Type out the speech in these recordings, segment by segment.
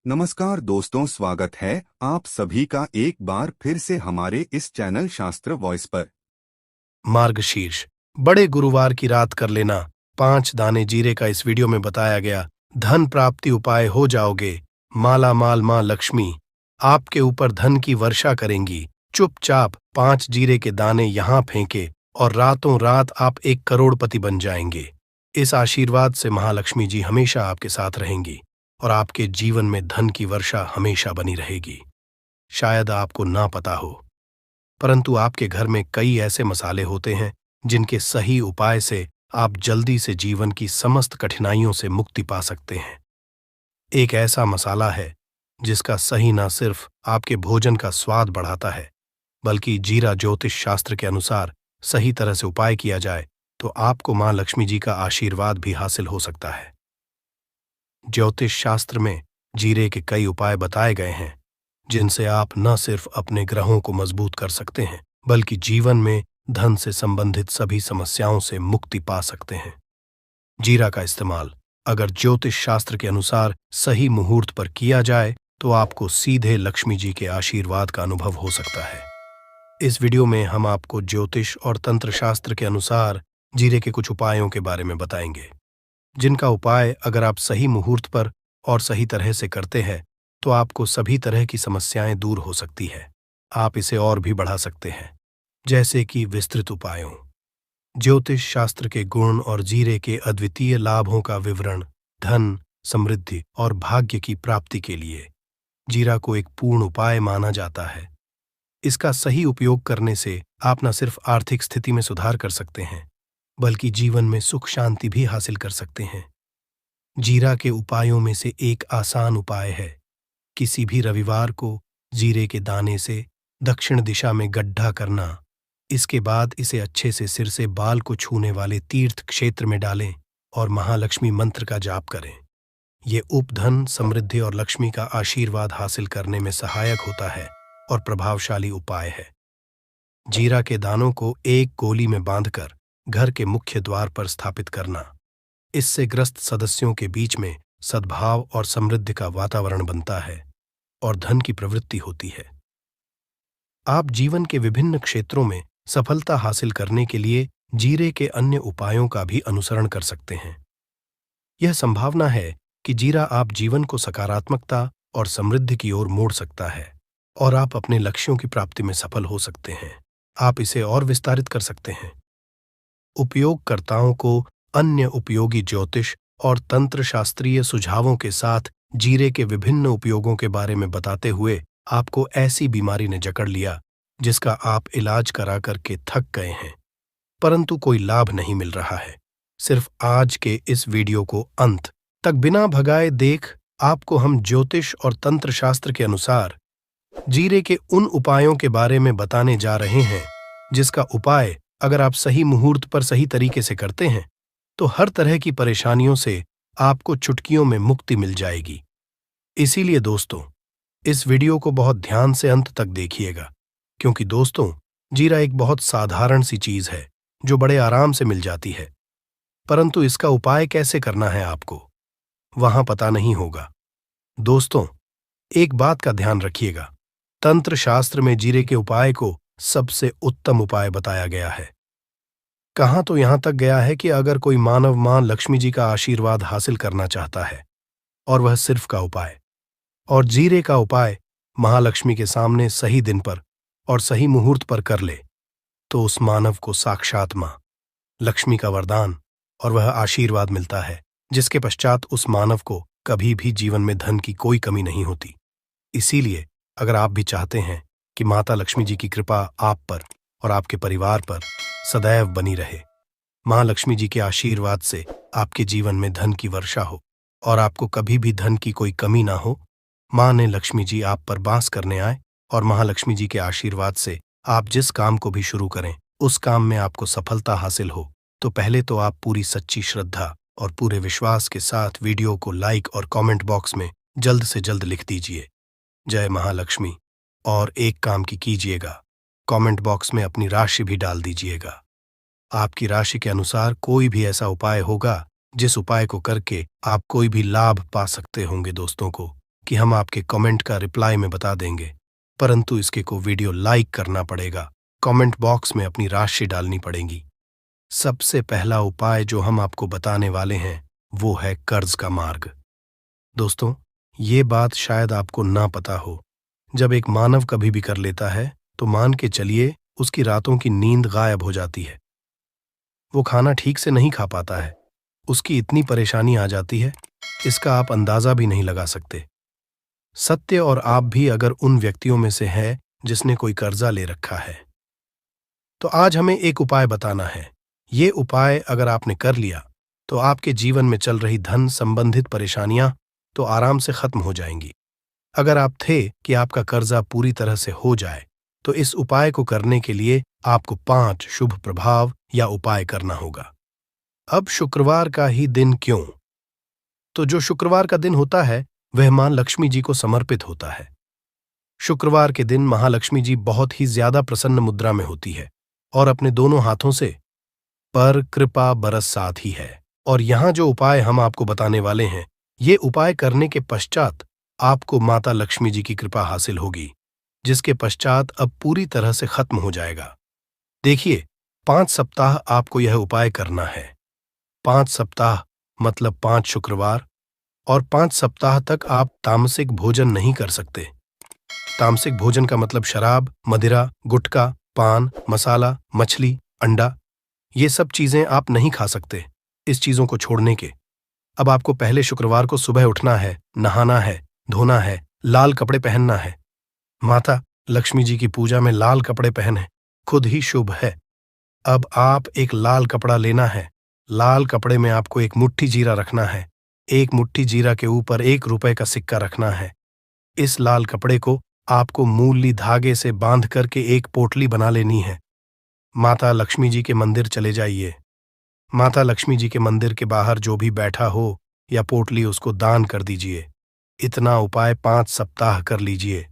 नमस्कार दोस्तों, स्वागत है आप सभी का एक बार फिर से हमारे इस चैनल शास्त्र वॉइस पर। मार्गशीर्ष बड़े गुरुवार की रात कर लेना 5 दाने जीरे का इस वीडियो में बताया गया धन प्राप्ति उपाय हो जाओगे माला माल माँ लक्ष्मी आपके ऊपर धन की वर्षा करेंगी। चुपचाप 5 जीरे के दाने यहां फेंके और रातों रात आप 1 करोड़पति बन जाएंगे। इस आशीर्वाद से महालक्ष्मी जी हमेशा आपके साथ रहेंगी और आपके जीवन में धन की वर्षा हमेशा बनी रहेगी। शायद आपको ना पता हो, परंतु आपके घर में कई ऐसे मसाले होते हैं जिनके सही उपाय से आप जल्दी से जीवन की समस्त कठिनाइयों से मुक्ति पा सकते हैं। एक ऐसा मसाला है जिसका सही ना सिर्फ आपके भोजन का स्वाद बढ़ाता है, बल्कि जीरा ज्योतिष शास्त्र के अनुसार सही तरह से उपाय किया जाए तो आपको मां लक्ष्मी जी का आशीर्वाद भी हासिल हो सकता है। ज्योतिष शास्त्र में जीरे के कई उपाय बताए गए हैं जिनसे आप न सिर्फ अपने ग्रहों को मजबूत कर सकते हैं, बल्कि जीवन में धन से संबंधित सभी समस्याओं से मुक्ति पा सकते हैं। जीरा का इस्तेमाल अगर ज्योतिष शास्त्र के अनुसार सही मुहूर्त पर किया जाए तो आपको सीधे लक्ष्मी जी के आशीर्वाद का अनुभव हो सकता है। इस वीडियो में हम आपको ज्योतिष और तंत्र शास्त्र के अनुसार जीरे के कुछ उपायों के बारे में बताएंगे, जिनका उपाय अगर आप सही मुहूर्त पर और सही तरह से करते हैं तो आपको सभी तरह की समस्याएं दूर हो सकती है। आप इसे और भी बढ़ा सकते हैं, जैसे कि विस्तृत उपायों, ज्योतिष शास्त्र के गुण और जीरे के अद्वितीय लाभों का विवरण, धन, समृद्धि और भाग्य की प्राप्ति के लिए जीरा को एक पूर्ण उपाय माना जाता है। इसका सही उपयोग करने से आप न सिर्फ आर्थिक स्थिति में सुधार कर सकते हैं, बल्कि जीवन में सुख शांति भी हासिल कर सकते हैं। जीरा के उपायों में से एक आसान उपाय है किसी भी रविवार को जीरे के दाने से दक्षिण दिशा में गड्ढा करना। इसके बाद इसे अच्छे से सिर से बाल को छूने वाले तीर्थ क्षेत्र में डालें और महालक्ष्मी मंत्र का जाप करें। ये उपधन, समृद्धि और लक्ष्मी का आशीर्वाद हासिल करने में सहायक होता है और प्रभावशाली उपाय है। जीरा के दानों को एक गोली में बांधकर घर के मुख्य द्वार पर स्थापित करना। इससे ग्रस्त सदस्यों के बीच में सद्भाव और समृद्धि का वातावरण बनता है और धन की प्रवृत्ति होती है। आप जीवन के विभिन्न क्षेत्रों में सफलता हासिल करने के लिए जीरे के अन्य उपायों का भी अनुसरण कर सकते हैं। यह संभावना है कि जीरा आप जीवन को सकारात्मकता और समृद्धि की ओर मोड़ सकता है और आप अपने लक्ष्यों की प्राप्ति में सफल हो सकते हैं। आप इसे और विस्तारित कर सकते हैं। उपयोगकर्ताओं को अन्य उपयोगी ज्योतिष और तंत्र शास्त्रीय सुझावों के साथ जीरे के विभिन्न उपयोगों के बारे में बताते हुए आपको ऐसी बीमारी ने जकड़ लिया जिसका आप इलाज करा करके थक गए हैं, परंतु कोई लाभ नहीं मिल रहा है। सिर्फ आज के इस वीडियो को अंत तक बिना भगाए देख आपको हम ज्योतिष और तंत्र शास्त्र के अनुसार जीरे के उन उपायों के बारे में बताने जा रहे हैं जिसका उपाय अगर आप सही मुहूर्त पर सही तरीके से करते हैं तो हर तरह की परेशानियों से आपको चुटकियों में मुक्ति मिल जाएगी। इसीलिए दोस्तों, इस वीडियो को बहुत ध्यान से अंत तक देखिएगा, क्योंकि दोस्तों, जीरा एक बहुत साधारण सी चीज है जो बड़े आराम से मिल जाती है, परंतु इसका उपाय कैसे करना है आपको वहां पता नहीं होगा। दोस्तों, एक बात का ध्यान रखिएगा, तंत्र शास्त्र में जीरे के उपाय को सबसे उत्तम उपाय बताया गया है। कहां तो यहां तक गया है कि अगर कोई मानव मां लक्ष्मी जी का आशीर्वाद हासिल करना चाहता है और वह सिर्फ का उपाय और जीरे का उपाय महालक्ष्मी के सामने सही दिन पर और सही मुहूर्त पर कर ले तो उस मानव को साक्षात मां लक्ष्मी का वरदान और वह आशीर्वाद मिलता है, जिसके पश्चात उस मानव को कभी भी जीवन में धन की कोई कमी नहीं होती। इसीलिए अगर आप भी चाहते हैं कि माता लक्ष्मी जी की कृपा आप पर और आपके परिवार पर सदैव बनी रहे, मां लक्ष्मी जी के आशीर्वाद से आपके जीवन में धन की वर्षा हो और आपको कभी भी धन की कोई कमी ना हो, मां ने लक्ष्मी जी आप पर वास करने आए और महालक्ष्मी जी के आशीर्वाद से आप जिस काम को भी शुरू करें उस काम में आपको सफलता हासिल हो, तो पहले तो आप पूरी सच्ची श्रद्धा और पूरे विश्वास के साथ वीडियो को लाइक और कमेंट बॉक्स में जल्द से जल्द लिख दीजिए, जय महालक्ष्मी। और एक काम की कीजिएगा, कमेंट बॉक्स में अपनी राशि भी डाल दीजिएगा। आपकी राशि के अनुसार कोई भी ऐसा उपाय होगा जिस उपाय को करके आप कोई भी लाभ पा सकते होंगे दोस्तों को, कि हम आपके कमेंट का रिप्लाई में बता देंगे, परंतु इसके को वीडियो लाइक करना पड़ेगा, कमेंट बॉक्स में अपनी राशि डालनी पड़ेगी। सबसे पहला उपाय जो हम आपको बताने वाले हैं वो है कर्ज का मार्ग। दोस्तों, ये बात शायद आपको ना पता हो, जब एक मानव कभी भी कर लेता है तो मान के चलिए उसकी रातों की नींद गायब हो जाती है। वो खाना ठीक से नहीं खा पाता है, उसकी इतनी परेशानी आ जाती है, इसका आप अंदाजा भी नहीं लगा सकते। सत्य और आप भी अगर उन व्यक्तियों में से है जिसने कोई कर्जा ले रखा है, तो आज हमें एक उपाय बताना है। ये उपाय अगर आपने कर लिया तो आपके जीवन में चल रही धन संबंधित परेशानियां तो आराम से खत्म हो जाएंगी। अगर आप थे कि आपका कर्जा पूरी तरह से हो जाए तो इस उपाय को करने के लिए आपको 5 शुभ प्रभाव या उपाय करना होगा। अब शुक्रवार का ही दिन क्यों? तो जो शुक्रवार का दिन होता है वह मां लक्ष्मी जी को समर्पित होता है। शुक्रवार के दिन महालक्ष्मी जी बहुत ही ज्यादा प्रसन्न मुद्रा में होती है और अपने दोनों हाथों से पर कृपा बरस साथ ही है। और यहां जो उपाय हम आपको बताने वाले हैं, ये उपाय करने के पश्चात आपको माता लक्ष्मी जी की कृपा हासिल होगी, जिसके पश्चात अब पूरी तरह से खत्म हो जाएगा। देखिए, 5 सप्ताह आपको यह उपाय करना है। 5 सप्ताह मतलब 5 शुक्रवार, और 5 सप्ताह तक आप तामसिक भोजन नहीं कर सकते। तामसिक भोजन का मतलब शराब, मदिरा, गुटखा, पान, मसाला, मछली, अंडा, ये सब चीजें आप नहीं खा सकते। इस चीजों को छोड़ने के अब आपको पहले शुक्रवार को सुबह उठना है, नहाना है, धोना है, लाल कपड़े पहनना है। माता लक्ष्मी जी की पूजा में लाल कपड़े पहने खुद ही शुभ है। अब आप एक लाल कपड़ा लेना है। लाल कपड़े में आपको एक मुट्ठी जीरा रखना है। एक मुट्ठी जीरा के ऊपर 1 रुपए का सिक्का रखना है। इस लाल कपड़े को आपको मूली धागे से बांध करके एक पोटली बना लेनी है। माता लक्ष्मी जी के मंदिर चले जाइए। माता लक्ष्मी जी के मंदिर के बाहर जो भी बैठा हो या पोटली उसको दान कर दीजिए। इतना उपाय 5 सप्ताह कर लीजिए।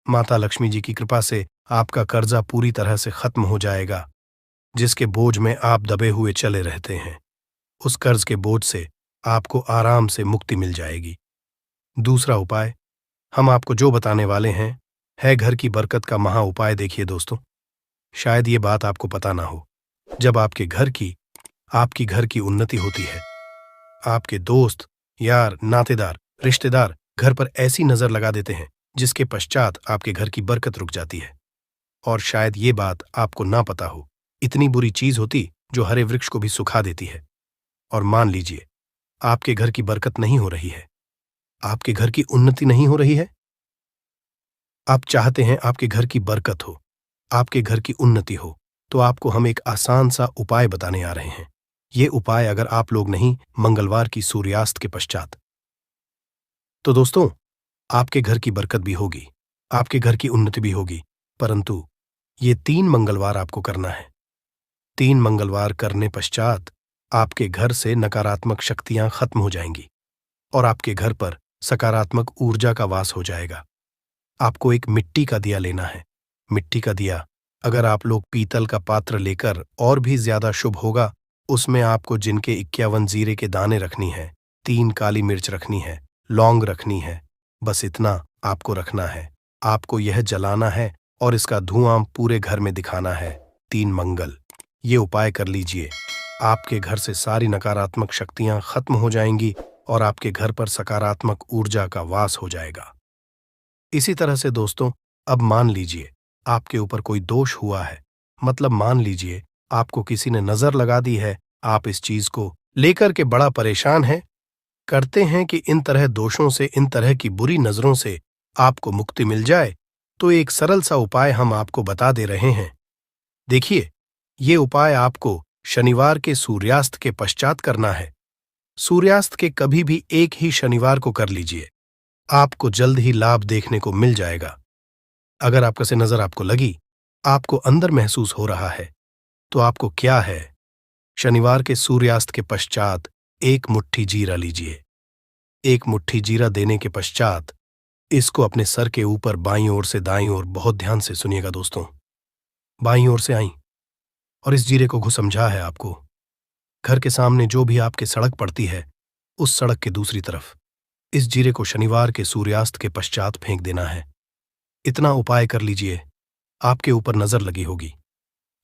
माता लक्ष्मी जी की कृपा से आपका कर्जा पूरी तरह से खत्म हो जाएगा, जिसके बोझ में आप दबे हुए चले रहते हैं। उस कर्ज के बोझ से आपको आराम से मुक्ति मिल जाएगी। दूसरा उपाय हम आपको जो बताने वाले हैं है घर की बरकत का महा उपाय। देखिए दोस्तों, शायद ये बात आपको पता ना हो, जब आपकी घर की उन्नति होती है, आपके दोस्त, यार, नातेदार, रिश्तेदार घर पर ऐसी नजर लगा देते हैं जिसके पश्चात आपके घर की बरकत रुक जाती है। और शायद ये बात आपको ना पता हो, इतनी बुरी चीज होती जो हरे वृक्ष को भी सुखा देती है। और मान लीजिए आपके घर की बरकत नहीं हो रही है, आपके घर की उन्नति नहीं हो रही है, आप चाहते हैं आपके घर की बरकत हो, आपके घर की उन्नति हो, तो आपको हम एक आसान सा उपाय बताने आ रहे हैं। ये उपाय अगर आप लोग नहीं मंगलवार की सूर्यास्त के पश्चात, तो दोस्तों आपके घर की बरकत भी होगी, आपके घर की उन्नति भी होगी, परंतु ये 3 मंगलवार आपको करना है। 3 मंगलवार करने पश्चात आपके घर से नकारात्मक शक्तियां खत्म हो जाएंगी और आपके घर पर सकारात्मक ऊर्जा का वास हो जाएगा। आपको एक मिट्टी का दिया लेना है। मिट्टी का दिया अगर आप लोग पीतल का पात्र लेकर और भी ज्यादा शुभ होगा। उसमें आपको जिनके 51 जीरे के दाने रखनी है, 3 काली मिर्च रखनी है, लौंग रखनी है, बस इतना आपको रखना है। आपको यह जलाना है और इसका धुआं पूरे घर में दिखाना है। 3 मंगल ये उपाय कर लीजिए। आपके घर से सारी नकारात्मक शक्तियां खत्म हो जाएंगी और आपके घर पर सकारात्मक ऊर्जा का वास हो जाएगा। इसी तरह से दोस्तों, अब मान लीजिए आपके ऊपर कोई दोष हुआ है, मतलब मान लीजिए आपको किसी ने नजर लगा दी है, आप इस चीज को लेकर के बड़ा परेशान हैं, करते हैं कि इन तरह दोषों से, इन तरह की बुरी नजरों से आपको मुक्ति मिल जाए, तो एक सरल सा उपाय हम आपको बता दे रहे हैं। देखिए, ये उपाय आपको शनिवार के सूर्यास्त के पश्चात करना है। सूर्यास्त के कभी भी एक ही शनिवार को कर लीजिए, आपको जल्द ही लाभ देखने को मिल जाएगा। अगर आपका से नजर आपको लगी, आपको अंदर महसूस हो रहा है, तो आपको क्या है, शनिवार के सूर्यास्त के पश्चात 1 मुट्ठी जीरा लीजिए। 1 मुट्ठी जीरा देने के पश्चात इसको अपने सर के ऊपर बाईं ओर से दाईं ओर, बहुत ध्यान से सुनिएगा दोस्तों, बाईं ओर से आई और इस जीरे को घुसमझा है आपको घर के सामने जो भी आपके सड़क पड़ती है, उस सड़क के दूसरी तरफ इस जीरे को शनिवार के सूर्यास्त के पश्चात फेंक देना है। इतना उपाय कर लीजिए, आपके ऊपर नजर लगी होगी।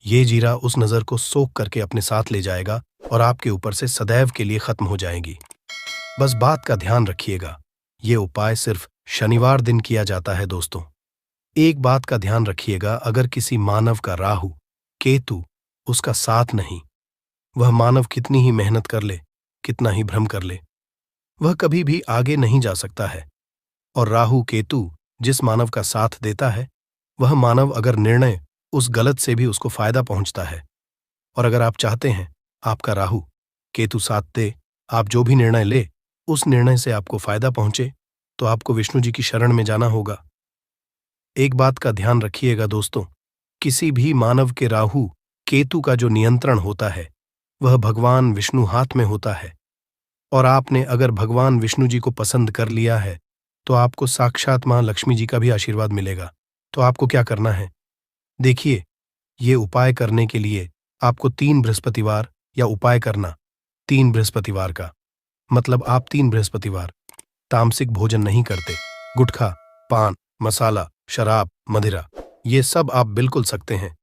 ये जीरा उस नजर को सोख करके अपने साथ ले जाएगा और आपके ऊपर से सदैव के लिए खत्म हो जाएगी। बस बात का ध्यान रखिएगा, ये उपाय सिर्फ शनिवार दिन किया जाता है दोस्तों। एक बात का ध्यान रखिएगा, अगर किसी मानव का राहु केतु उसका साथ नहीं, वह मानव कितनी ही मेहनत कर ले, कितना ही भ्रम कर ले, वह कभी भी आगे नहीं जा सकता है। और राहु केतु जिस मानव का साथ देता है, वह मानव अगर निर्णय उस गलत से भी उसको फायदा पहुंचता है। और अगर आप चाहते हैं आपका राहु केतु साथ दे, आप जो भी निर्णय ले उस निर्णय से आपको फायदा पहुंचे, तो आपको विष्णु जी की शरण में जाना होगा। एक बात का ध्यान रखिएगा दोस्तों, किसी भी मानव के राहु केतु का जो नियंत्रण होता है वह भगवान विष्णु हाथ में होता है। और आपने अगर भगवान विष्णु जी को पसंद कर लिया है तो आपको साक्षात मां लक्ष्मी जी का भी आशीर्वाद मिलेगा। तो आपको क्या करना है, देखिए, ये उपाय करने के लिए आपको 3 बृहस्पतिवार या उपाय करना 3 बृहस्पतिवार का मतलब आप 3 बृहस्पतिवार तामसिक भोजन नहीं करते। गुटखा, पान, मसाला, शराब, मदिरा ये सब आप बिल्कुल सकते हैं।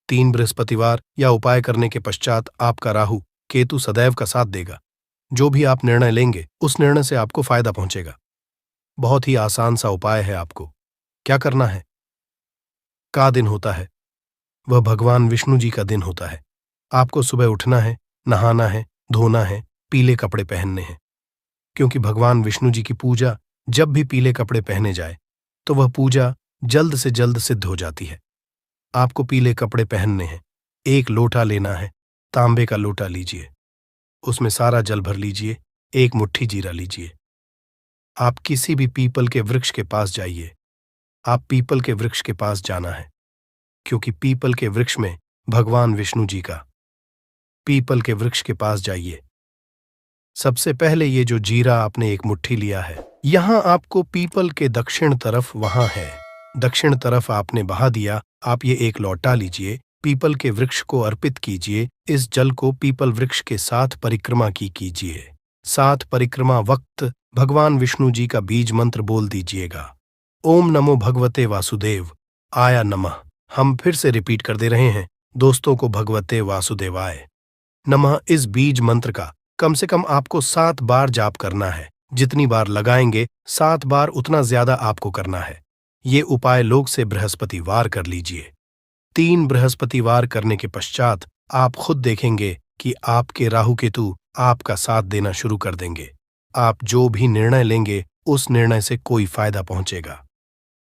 3 बृहस्पतिवार या उपाय करने के पश्चात आपका राहु केतु सदैव का साथ देगा। जो भी आप निर्णय लेंगे उस निर्णय से आपको फायदा पहुंचेगा। बहुत ही आसान सा उपाय है। आपको क्या करना है, का दिन होता है वह भगवान विष्णु जी का दिन होता है। आपको सुबह उठना है, नहाना है, धोना है, पीले कपड़े पहनने हैं, क्योंकि भगवान विष्णु जी की पूजा जब भी पीले कपड़े पहने जाए तो वह पूजा जल्द से जल्द सिद्ध हो जाती है। आपको पीले कपड़े पहनने हैं, एक लोटा लेना है, तांबे का लोटा लीजिए, उसमें सारा जल भर लीजिए, एक मुट्ठी जीरा लीजिए। आप किसी भी पीपल के वृक्ष के पास जाइए। आप पीपल के वृक्ष के पास जाना है, क्योंकि पीपल के वृक्ष में भगवान विष्णु जी का। पीपल के वृक्ष के पास जाइए। सबसे पहले ये जो जीरा आपने एक मुट्ठी लिया है, यहां आपको पीपल के दक्षिण तरफ वहां है, दक्षिण तरफ आपने बहा दिया। आप ये एक लौटा लीजिए, पीपल के वृक्ष को अर्पित कीजिए। इस जल को पीपल वृक्ष के साथ परिक्रमा की कीजिए। 7 परिक्रमा वक्त भगवान विष्णु जी का बीज मंत्र बोल दीजिएगा। ओम नमो भगवते वासुदेव आया नमः। हम फिर से रिपीट कर दे रहे हैं दोस्तों को, भगवते वासुदेवाय नमः। इस बीज मंत्र का कम से कम आपको 7 बार जाप करना है। जितनी बार लगाएंगे 7 बार उतना ज्यादा आपको करना है। ये उपाय लोग से बृहस्पतिवार कर लीजिए। 3 बृहस्पतिवार करने के पश्चात आप खुद देखेंगे कि आपके राहु केतु आपका साथ देना शुरू कर देंगे। आप जो भी निर्णय लेंगे उस निर्णय से कोई फायदा पहुंचेगा।